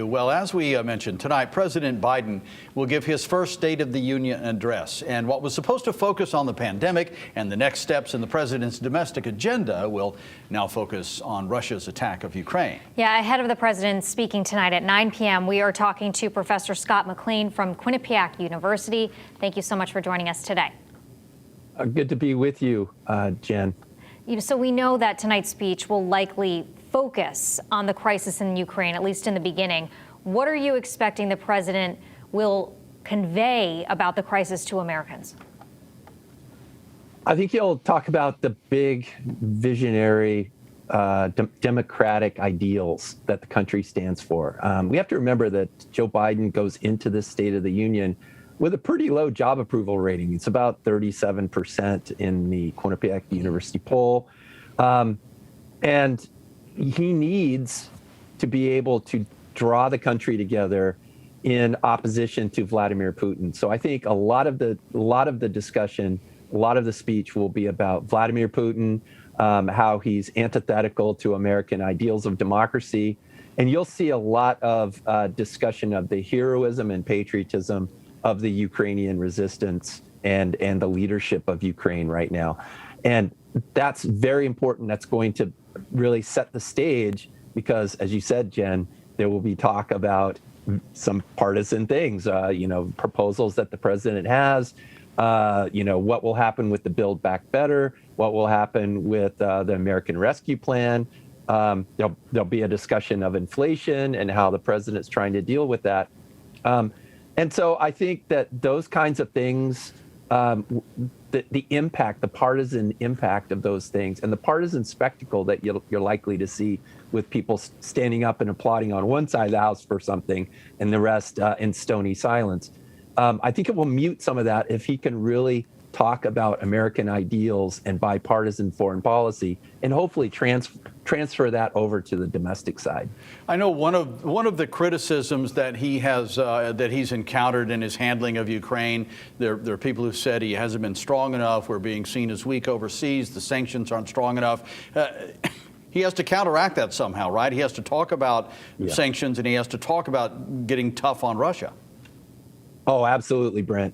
Well, as we mentioned tonight, President Biden will give his first State of the Union address. And what was supposed to focus on the pandemic and the next steps in the president's domestic agenda will now focus on Russia's attack of Ukraine. Yeah, ahead of the president speaking tonight at 9 p.m., we are talking to Professor Scott McLean from Quinnipiac University. Thank you so much for joining us today. Good to be with you, Jen. So we know that tonight's speech will likely focus on the crisis in Ukraine, at least in the beginning. What are you expecting the president will convey about the crisis to Americans? I think he'll talk about the big visionary democratic ideals that the country stands for. We have to remember that Joe Biden goes into this State of the Union with a pretty low job approval rating. It's about 37% in the Quinnipiac University poll. And he needs to be able to draw the country together in opposition to Vladimir Putin. So I think a lot of the discussion, a lot of the speech will be about Vladimir Putin, how he's antithetical to American ideals of democracy. And you'll see a lot of discussion of the heroism and patriotism of the Ukrainian resistance and the leadership of Ukraine right now. And that's very important. That's going to really set the stage because, as you said, Jen, there will be talk about some partisan things, proposals that the president has, what will happen with the Build Back Better, what will happen with the American Rescue Plan. There'll be a discussion of inflation and how the president's trying to deal with that. And so I think that those kinds of things, the impact, the partisan impact of those things, and the partisan spectacle that you're likely to see with people standing up and applauding on one side of the house for something and the rest in stony silence. I think it will mute some of that if he can really talk about American ideals and bipartisan foreign policy and hopefully transfer that over to the domestic side. I know one of the criticisms that he has that he's encountered in his handling of Ukraine, there are people who said he hasn't been strong enough. We're being seen as weak overseas. The sanctions aren't strong enough. He has to counteract that somehow, right? He has to talk about sanctions and he has to talk about getting tough on Russia. Oh, absolutely, Brent.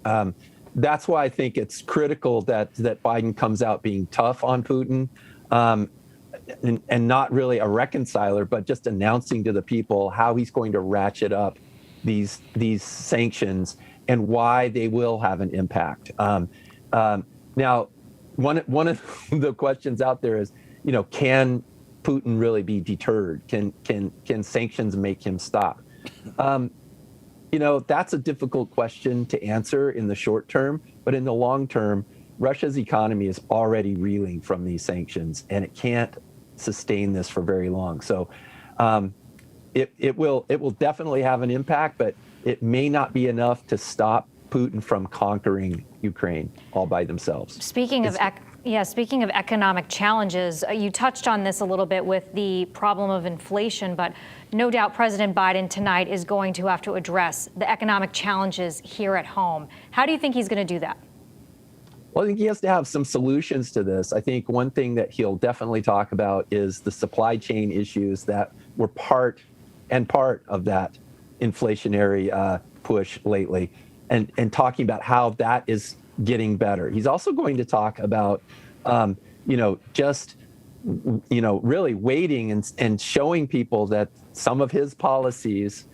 That's why I think it's critical that Biden comes out being tough on Putin and not really a reconciler, but just announcing to the people how he's going to ratchet up these sanctions and why they will have an impact. Now, one of the questions out there is, can Putin really be deterred? Can sanctions make him stop? That's a difficult question to answer in the short term, but in the long term, Russia's economy is already reeling from these sanctions, and it can't sustain this for very long. So it will definitely have an impact, but it may not be enough to stop Putin from conquering Ukraine all by themselves. Speaking of economic challenges, you touched on this a little bit with the problem of inflation, but no doubt President Biden tonight is going to have to address the economic challenges here at home. How do you think he's going to do that? Well, I think he has to have some solutions to this. I think one thing that he'll definitely talk about is the supply chain issues that were part of that inflationary push lately, and talking about how that is getting better. He's also going to talk about, really waiting and showing people that some of his policies,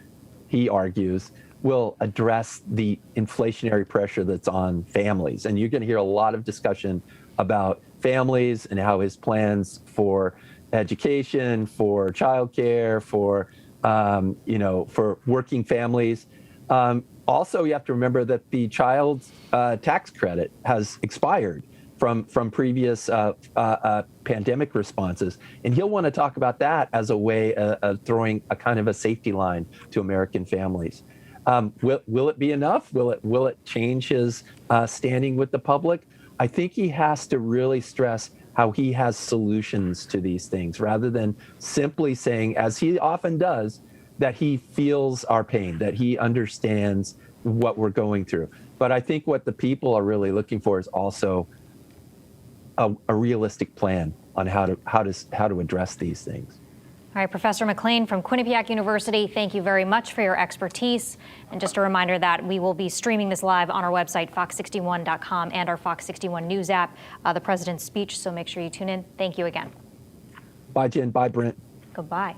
he argues, will address the inflationary pressure that's on families. And you're going to hear a lot of discussion about families and how his plans for education, for childcare, for working families. Also, you have to remember that the child tax credit has expired from previous pandemic responses. And he'll want to talk about that as a way of throwing a kind of a safety line to American families. Will it be enough? Will it change his standing with the public? I think he has to really stress how he has solutions to these things rather than simply saying, as he often does, that he feels our pain, that he understands what we're going through. But I think what the people are really looking for is also a realistic plan on how to address these things. All right, Professor McLean from Quinnipiac University, thank you very much for your expertise. And just a reminder that we will be streaming this live on our website, fox61.com, and our Fox 61 News app, the president's speech, so make sure you tune in. Thank you again. Bye, Jen. Bye, Brent. Goodbye.